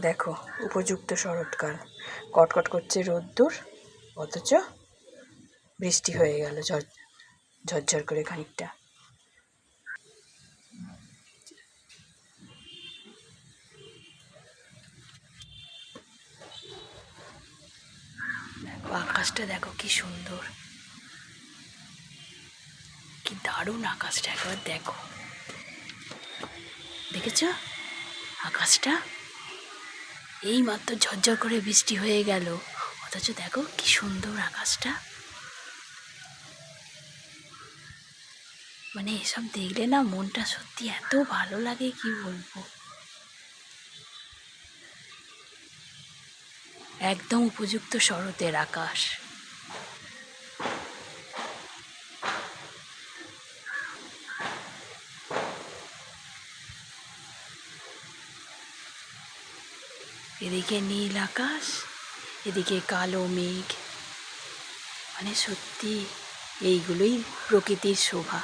দেখো উপযুক্ত শরৎকাল, কটকট করছে রোদ্দুর, অথচ বৃষ্টি হয়ে গেল ঝরঝর করে খানিকটা। আকাশটা দেখো কি সুন্দর, কি দারুণ আকাশটা, একবার দেখো, দেখেছ আকাশটা? এই মাত্র ঝরঝর করে বৃষ্টি হয়ে গেল, অথচ দেখো কি সুন্দর আকাশটা। মানে এসব দেখলে না মনটা সত্যি এত ভালো লাগে, কি বলবো। একদম উপযুক্ত শরতের আকাশ। এদিকে নীল আকাশ, এদিকে কালো মেঘ, মানে সত্যি এইগুলোই প্রকৃতির শোভা।